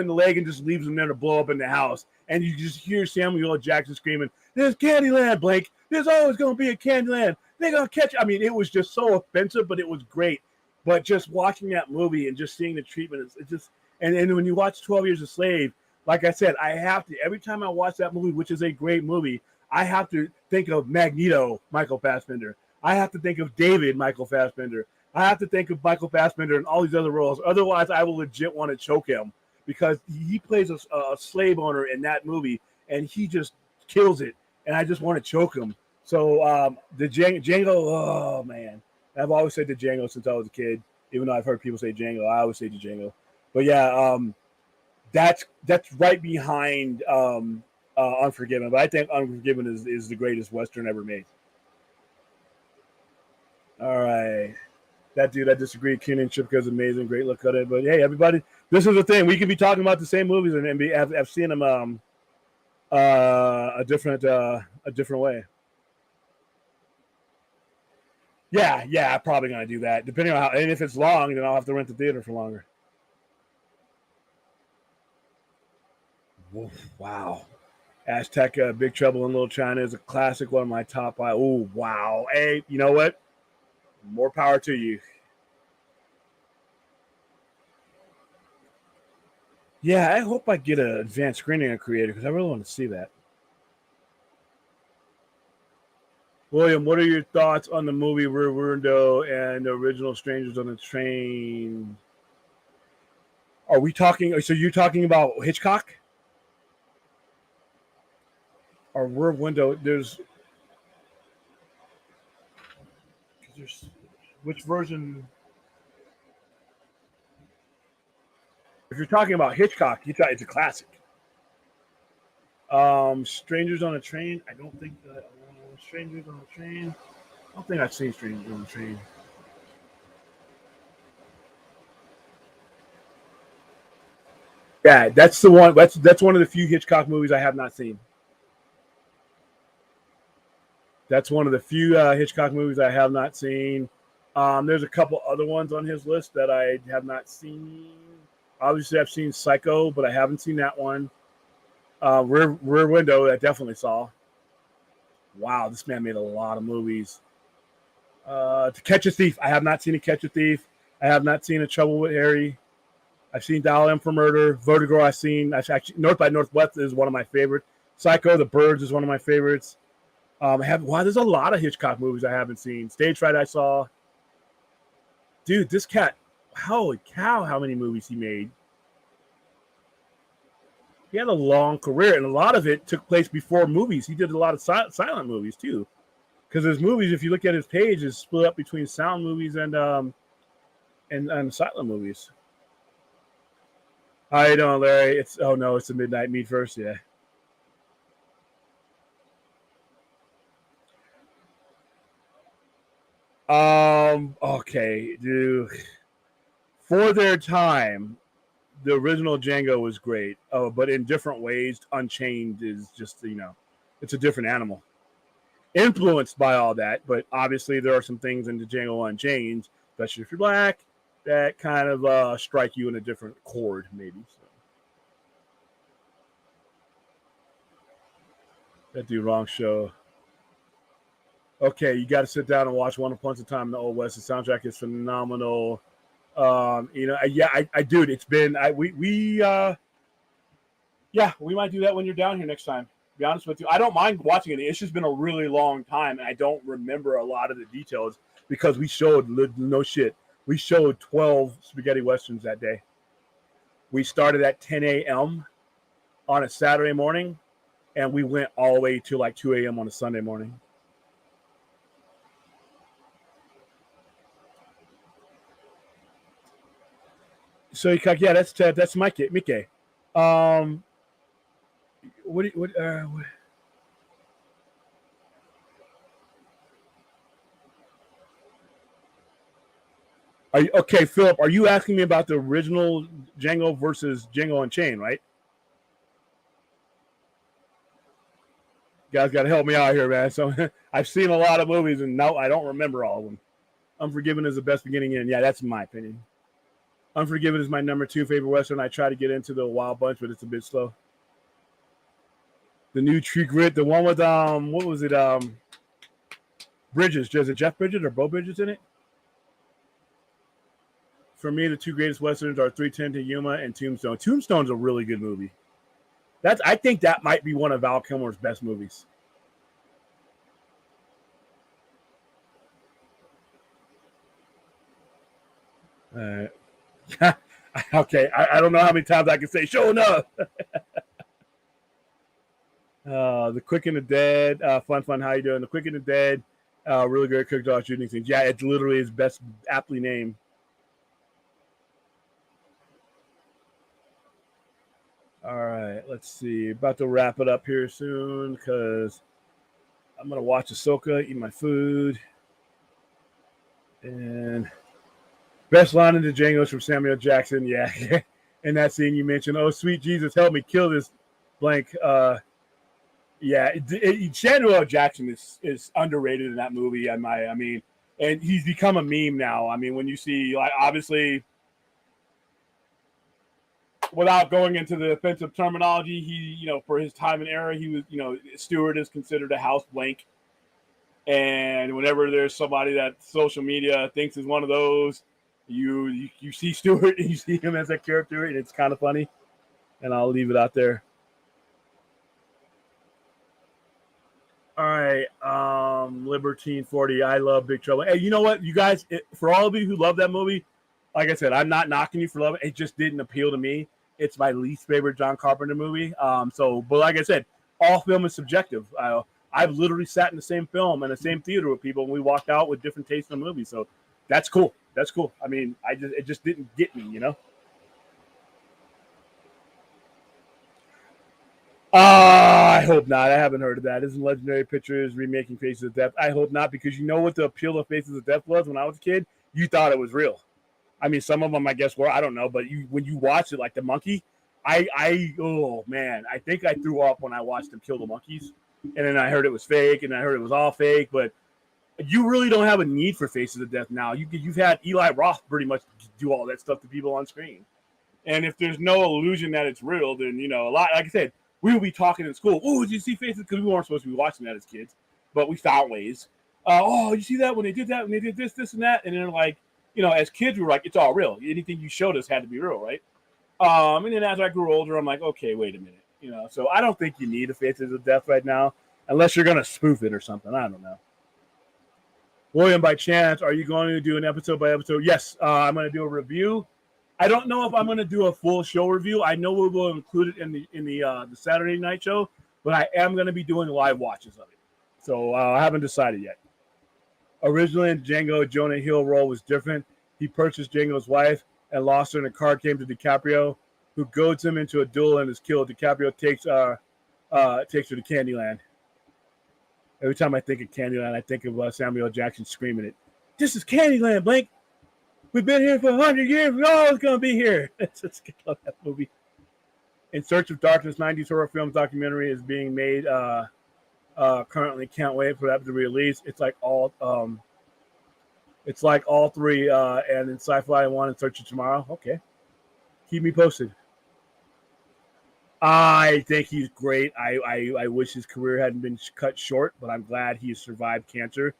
leg and just leaves him there to blow up in the house. And you just hear Samuel L. Jackson screaming, "There's Candyland, Blake. There's always going to be a Candyland. They're going to catch." I mean, it was just so offensive, but it was great. But just watching that movie and just seeing the treatment, it's just, and when you watch 12 Years a Slave, like I said, I have to, every time I watch that movie, which is a great movie, I have to think of Magneto, Michael Fassbender. I have to think of David, Michael Fassbender. I have to think of Michael Fassbender and all these other roles. Otherwise, I will legit want to choke him, because he plays a slave owner in that movie, and he just kills it, and I just want to choke him. So the Django, oh man, I've always said the Django since I was a kid. Even though I've heard people say Django, I always say the Django. But yeah, that's right behind Unforgiven. But I think Unforgiven is the greatest Western ever made. All right. That dude, I disagree. Kenan Shipka is amazing. Great look at it. But hey, everybody, this is the thing. We can be talking about the same movies and have seen them a different way. Yeah, I'm probably gonna do that. Depending on how, and if it's long, then I'll have to rent the theater for longer. Wow. Aztec, Big Trouble in Little China is a classic, one of my top 5. Oh, wow. Hey, you know what? More power to you. Yeah, I hope I get an advanced screening of Creator, because I really want to see that. William, what are your thoughts on the movie Rear Window and the original Strangers on the Train? Are we talking? So you're talking about Hitchcock? Or Rear Window? There's which version? If you're talking about Hitchcock, it's a classic. Strangers on a Train. I don't think that Strangers on a Train. I don't think I've seen Strangers on a Train. Yeah, that's the one. That's one of the few Hitchcock movies I have not seen. That's one of the few Hitchcock movies I have not seen. There's a couple other ones on his list that I have not seen. Obviously, I've seen Psycho, but I haven't seen that one. Rear Window, I definitely saw. Wow, this man made a lot of movies. To Catch a Thief, I have not seen To Catch a Thief. I have not seen A Trouble with Harry. I've seen Dial M for Murder. Vertigo, I've seen. I've actually, North by Northwest is one of my favorites. Psycho, The Birds is one of my favorites. There's a lot of Hitchcock movies I haven't seen. Stage Fright I saw. Dude, this cat, holy cow, how many movies he made. He had a long career, and a lot of it took place before movies. He did a lot of silent movies, too. Because his movies, if you look at his page, is split up between sound movies and silent movies. How you doing, Larry? It's the Midnight Meat first, yeah. Okay, dude. For their time, the original Django was great. Oh, but in different ways, Unchained is just, it's a different animal. Influenced by all that, but obviously there are some things in the Django Unchained, especially if you're black, that kind of strike you in a different chord, maybe. So. That dude, wrong show. Okay, you got to sit down and watch One Upon a Time in the Old West. The soundtrack is phenomenal. Dude, it's been we might do that when you're down here next time. To be honest with you, I don't mind watching it. It's just been a really long time, and I don't remember a lot of the details because we showed no shit. We showed 12 spaghetti westerns that day. We started at 10 a.m. on a Saturday morning, and we went all the way to like 2 a.m. on a Sunday morning. So yeah, that's Mike. Um, what? Are you okay, Philip? Are you asking me about the original Django versus Django Unchained, right? You guys got to help me out here, man. So I've seen a lot of movies, and no, I don't remember all of them. Unforgiven is the best beginning end. Yeah, that's my opinion. Unforgiven is my number 2 favorite Western. I try to get into the Wild Bunch, but it's a bit slow. The new True Grit, the one with what was it? Bridges. Is it Jeff Bridges or Bo Bridges in it? For me, the 2 greatest Westerns are 310 to Yuma and Tombstone. Tombstone's a really good movie. I think that might be one of Val Kilmer's best movies. Okay, I don't know how many times I can say "show enough." The Quick and the Dead, fun. How you doing? The Quick and the Dead, really great cooked off shooting scenes. Yeah, it's literally his best, aptly named. All right, let's see. About to wrap it up here soon because I'm gonna watch Ahsoka, eat my food, and best line in the Django's from Samuel Jackson. Yeah, and that scene you mentioned. Oh, sweet Jesus, help me kill this blank. Samuel L. Jackson is underrated in that movie. I mean, and he's become a meme now. I mean, when you see, like, obviously, without going into the offensive terminology, for his time and era, he was, Stewart is considered a house blank. And whenever there's somebody that social media thinks is one of those, you see Stewart and you see him as that character, and it's kind of funny. And I'll leave it out there. All right, Libertine 40. I love Big Trouble. Hey, you know what, you guys? For all of you who love that movie, like I said, I'm not knocking you for loving it. It just didn't appeal to me. It's my least favorite John Carpenter movie. But like I said, all film is subjective. I've literally sat in the same film in the same theater with people, and we walked out with different tastes in the movie. So that's cool. That's cool. I mean, it just didn't get me, you know. I hope not. I haven't heard of that. Isn't Legendary Pictures remaking Faces of Death? I hope not, because you know what the appeal of Faces of Death was when I was a kid? You thought it was real. I mean, some of them, I guess, were. I don't know, but when you watch it, like the monkey, oh man, I think I threw up when I watched them kill the monkeys, and then I heard it was fake, and I heard it was all fake. But you really don't have a need for Faces of Death now. You've had Eli Roth pretty much do all that stuff to people on screen. And if there's no illusion that it's real, then a lot. Like I said, we would be talking in school. Oh, did you see Faces? Because we weren't supposed to be watching that as kids, but we found ways. You see that when they did that, when they did this, and that, and then like as kids, we were like, it's all real. Anything you showed us had to be real, right? And then as I grew older, I'm like, okay, wait a minute, So I don't think you need a Faces of Death right now, unless you're gonna spoof it or something. I don't know. William, by chance, are you going to do an episode by episode? Yes, I'm going to do a review. I don't know if I'm going to do a full show review. I know we will include it in the Saturday night show, but I am going to be doing live watches of it. So I haven't decided yet. Originally in Django, Jonah Hill role was different. He purchased Django's wife and lost her, and a car came to DiCaprio, who goads him into a duel and is killed. DiCaprio takes her to Candyland. Every time I think of Candyland, I think of Samuel L. Jackson screaming it. This is Candyland, Blake. We've been here for 100 years. We're always going to be here. I love that movie. In Search of Darkness, 90s horror film documentary is being made currently. Can't wait for that to be released. It's like all three and in Sci-Fi 1 and Search of Tomorrow. Okay. Keep me posted. I think he's great. I wish his career hadn't been cut short, but I'm glad he survived cancer.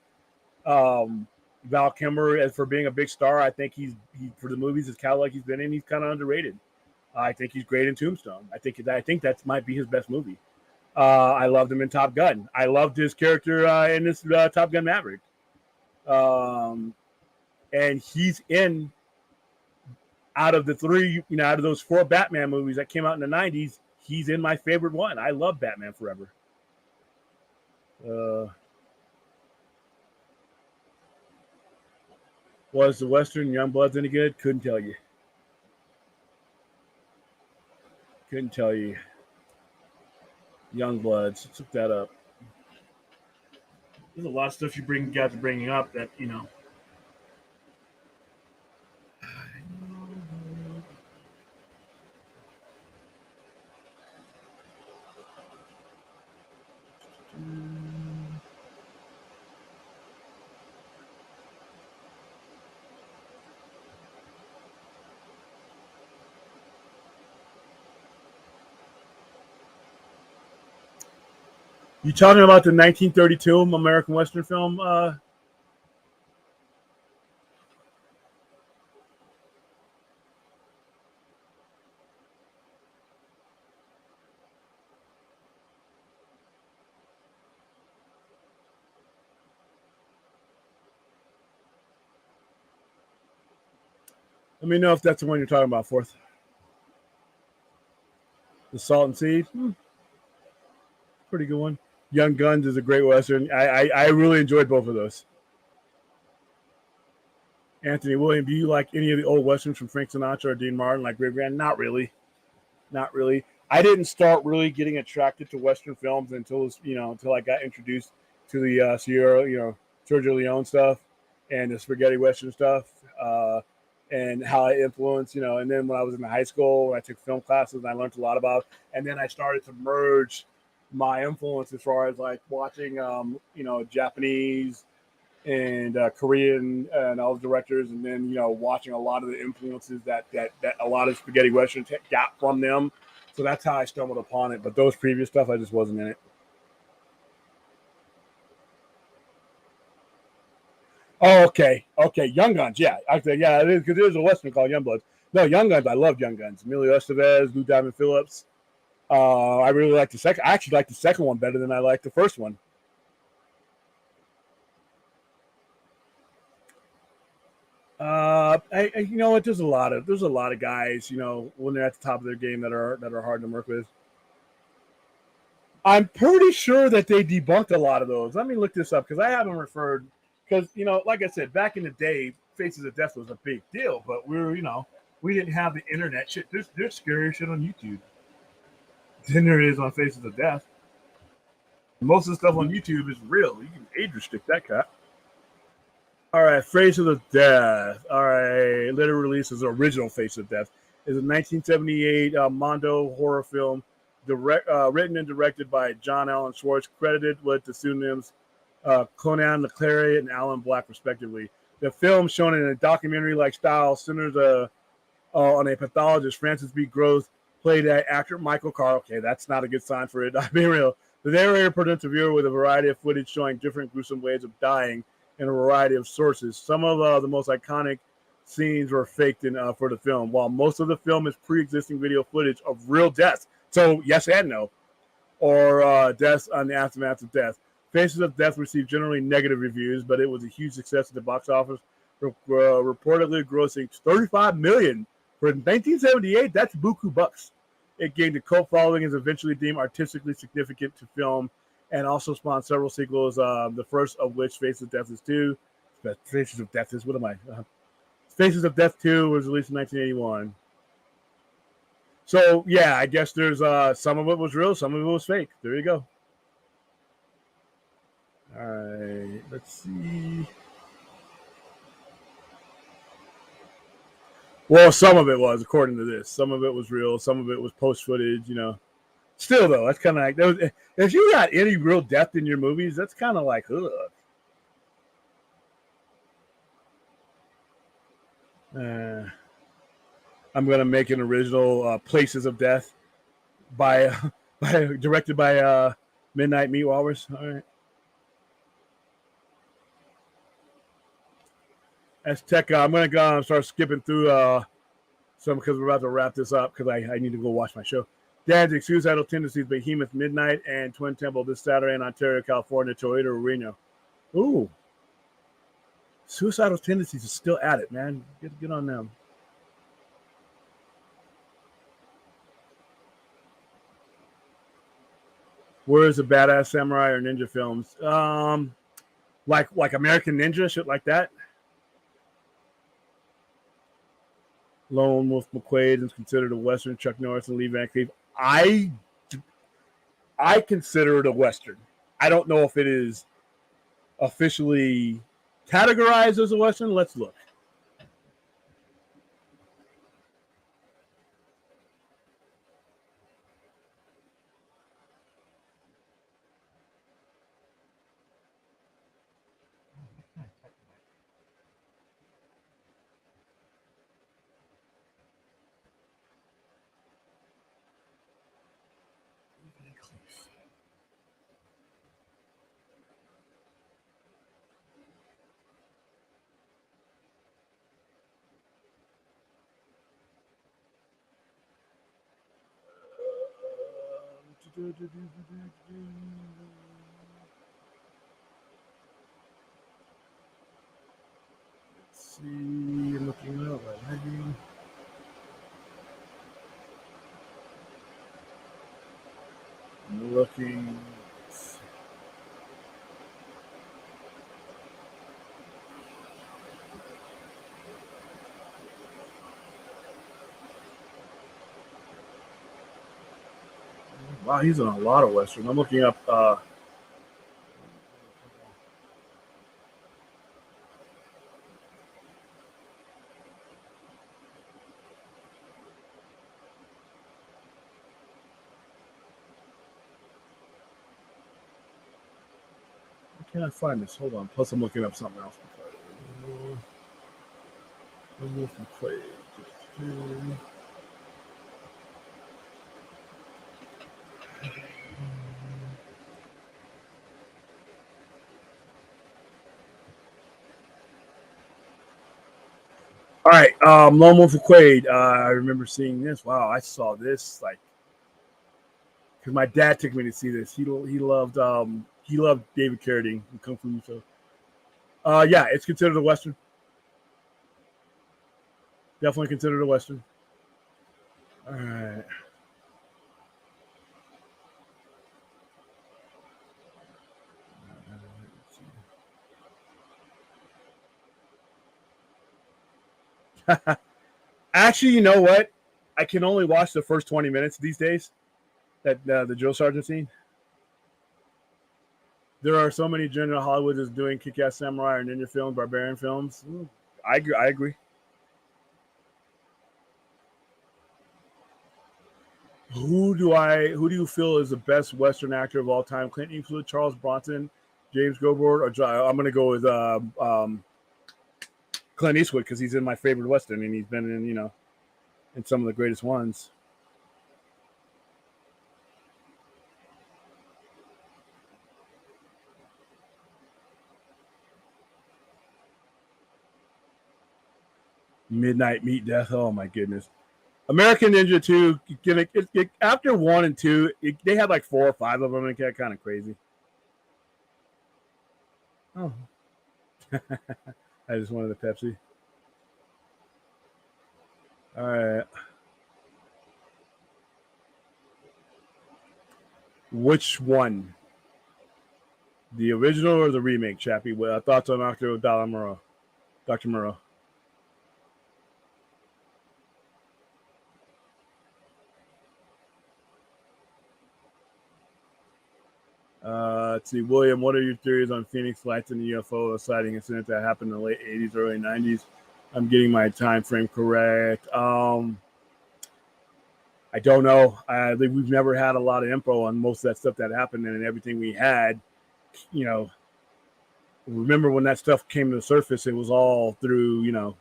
Val Kilmer, as for being a big star, I think he for the movies his catalog he's been in, he's kind of underrated. I think he's great in Tombstone. I think that might be his best movie. I loved him in Top Gun. I loved his character in this Top Gun Maverick. And he's in out of the three, out of those four Batman movies that came out in the 90s, he's in my favorite one. I love Batman Forever. Was the Western Youngbloods any good? Couldn't tell you. Youngbloods. Let's look that up. There's a lot of stuff you guys are bringing up that. You talking about the 1932 American Western film? Let me know if that's the one you're talking about, Fourth. The Salt and Seed? Pretty good one. Young Guns is a great Western. I really enjoyed both of those. Anthony William, do you like any of the old Westerns from Frank Sinatra or Dean Martin, like Ray Grant? Not really. I didn't start really getting attracted to Western films until I got introduced to the Sierra, Sergio Leone stuff and the spaghetti Western stuff, and how it influenced, and then when I was in high school, I took film classes and I learned a lot about, and then I started to merge my influence as far as like watching, Japanese and Korean and all the directors, and then watching a lot of the influences that a lot of spaghetti westerns got from them. So that's how I stumbled upon it. But those previous stuff, I just wasn't in it. Oh, okay. Young Guns, yeah, actually, yeah, it is because there's a western called Young Bloods. No, Young Guns, I love Young Guns. Emilio Estevez, Lou Diamond Phillips. I really like the second. I actually like the second one better than I like the first one. You know what? There's a lot of guys, when they're at the top of their game that are hard to work with. I'm pretty sure that they debunked a lot of those. Let me look this up because I haven't referred. Because like I said, back in the day, Faces of Death was a big deal, but we didn't have the internet shit. There's scarier shit on YouTube than there is on Faces of Death. Most of the stuff on YouTube is real. You can age restrict that crap. All right, Face of the Death. All right, later released as the original Face of Death is a 1978 Mondo horror film, written and directed by John Allen Schwartz, credited with the pseudonyms Conan LeClaire and Alan Black, respectively. The film, shown in a documentary-like style, centers on a pathologist, Francis B. Gross, played by actor Michael Carr. Okay, that's not a good sign for it. I'm being real. The narrator presents the viewer with a variety of footage showing different gruesome ways of dying in a variety of sources. Some of the most iconic scenes were faked for the film, while most of the film is pre-existing video footage of real deaths. So yes and no, or deaths on the aftermath of death. Faces of Death received generally negative reviews, but it was a huge success at the box office, reportedly grossing $35 million for 1978. That's buku bucks. It gained a cult following and is eventually deemed artistically significant to film, and also spawned several sequels. The first of which, Faces of Death is 2. Faces of Death is what am I? Faces of Death 2 was released in 1981. So yeah, I guess there's some of it was real, some of it was fake. There you go. All right, let's see. Well, some of it was, according to this. Some of it was real. Some of it was post footage. Still though, that's kind of like if you got any real depth in your movies, that's kind of like ugh. I'm gonna make an original Places of Death by directed by Midnight Meat Walrus. All right. Azteca. I'm gonna go and start skipping through some because we're about to wrap this up because I need to go watch my show. Danzig, Suicidal Tendencies, Behemoth, Midnight, and Twin Temple this Saturday in Ontario, California, Toyota Arena. Ooh, Suicidal Tendencies is still at it, man. Get on them. Where's the badass samurai or ninja films? Like American Ninja, shit like that. Lone Wolf McQuaid is considered a Western. Chuck Norris and Lee Van Cleef. I consider it a Western. I don't know if it is officially categorized as a Western. Let's look. Let's see. I'm looking up. I'm looking. Wow, he's in a lot of Western. I'm looking up. I can't find this. Hold on. Plus, I'm looking up something else. All right, Lone Wolf McQuaid. I remember seeing this. Wow, I saw this like because my dad took me to see this. He loved David Carradine from Kung Fu. So, yeah, it's considered a western. Definitely considered a Western. All right. Actually, you know what? I can only watch the first 20 minutes these days. That the drill sergeant scene. There are so many general Hollywood is doing kick-ass samurai or ninja films, barbarian films. I agree. I agree. Who do you feel is the best Western actor of all time? Clint Eastwood, Charles Bronson, James Goldberg, or I'm going to go with Clint Eastwood because he's in my favorite Western and he's been in some of the greatest ones. Midnight Meat Death. Oh my goodness. American Ninja 2. After 1 and 2, they had like 4 or 5 of them. It got kind of crazy. Oh, I just wanted a Pepsi. All right. Which one? The original or the remake, Chappie? Well, thoughts on Dr. Murrow? Dr. Murrow. Let's see, William. What are your theories on Phoenix Lights and the UFO sighting incident that happened in the late '80s, early '90s? I'm getting my time frame correct. I don't know. We've never had a lot of info on most of that stuff that happened, and everything we had, you know, remember when that stuff came to the surface, it was all through,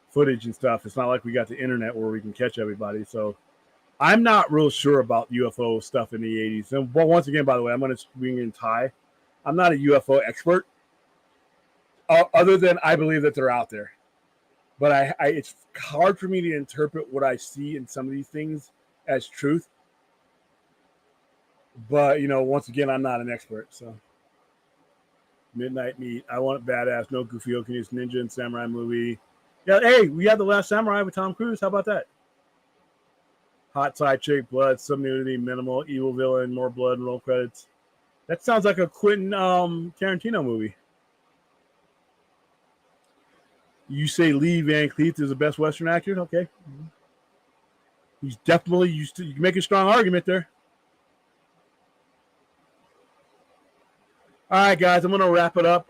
footage and stuff. It's not like we got the internet where we can catch everybody. So I'm not real sure about UFO stuff in the 80s. And but once again, by the way, I'm going to bring in Ty. I'm not a UFO expert, other than I believe that they're out there. But it's hard for me to interpret what I see in some of these things as truth. But once again, I'm not an expert. So Midnight Meat. I want badass, no goofy Okinese ninja and samurai movie. Yeah, hey, we had The Last Samurai with Tom Cruise. How about that? Hot side chick, blood, some nudity, minimal, evil villain, more blood, roll credits. That sounds like a Quentin Tarantino movie. You say Lee Van Cleef is the best Western actor? Okay. He's definitely used to. You can make a strong argument there. All right, guys, I'm going to wrap it up.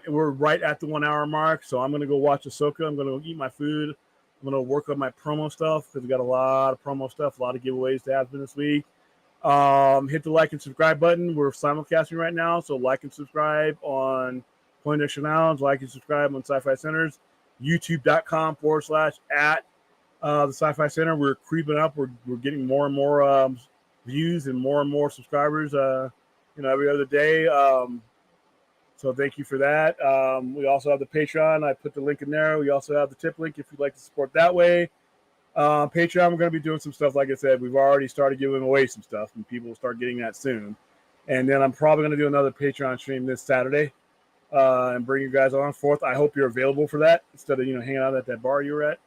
We're right at the 1 hour mark, so I'm going to go watch Ashoka. I'm going to eat my food. I'm going to work on my promo stuff because we got a lot of promo stuff, a lot of giveaways to happen this week. Hit the like and subscribe button. We're simulcasting right now, so like and subscribe on Poindexter Lounge, like and subscribe on Sci-Fi Centers, youtube.com/at the Sci-Fi Center. We're creeping up. We're getting more and more views and more subscribers. Every other day. So thank you for that. We also have the Patreon. I put the link in there. We also have the tip link if you'd like to support that way. Patreon, we're going to be doing some stuff. Like I said, we've already started giving away some stuff, and people will start getting that soon. And then I'm probably going to do another Patreon stream this Saturday and bring you guys on. 4th, I hope you're available for that instead of hanging out at that bar you were at.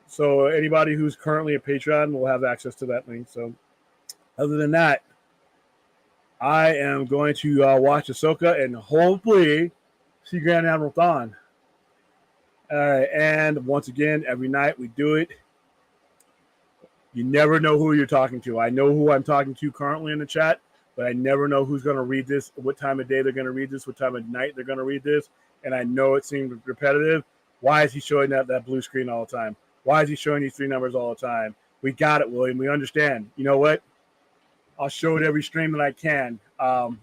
So anybody who's currently a Patreon will have access to that link. So other than that, I am going to watch Ahsoka and hopefully see Grand Admiral Thrawn. All right, and once again, every night we do it. You never know who you're talking to. I know who I'm talking to currently in the chat, but I never know who's going to read this, what time of day they're going to read this, what time of night they're going to read this. And I know it seems repetitive. Why is he showing that blue screen all the time? Why is he showing these 3 numbers all the time? We got it, William. We understand. You know what? I'll show it every stream that I can. I'll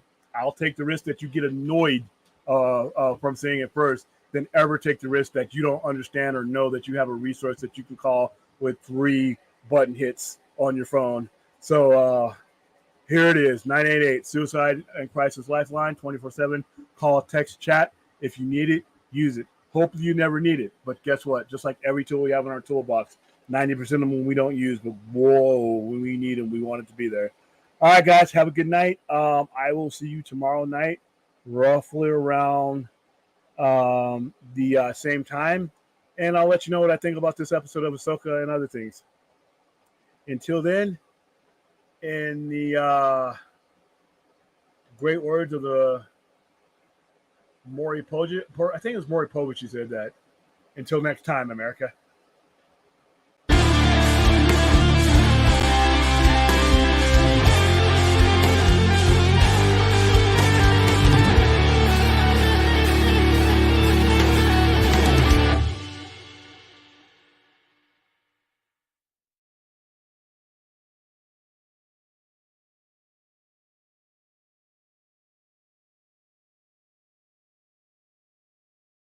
take the risk that you get annoyed from seeing it first than ever take the risk that you don't understand or know that you have a resource that you can call with 3 button hits on your phone. So here it is, 988 Suicide and Crisis Lifeline, 24/7. Call, text, chat. If you need it, use it. Hopefully you never need it. But guess what? Just like every tool we have in our toolbox, 90% of them we don't use, but whoa, when we need them, we want it to be there. All right, guys, have a good night. I will see you tomorrow night, roughly around the same time. And I'll let you know what I think about this episode of Ashoka and other things. Until then, in the great words of the Maury Povich, I think it was Maury Povich who said that. Until next time, America.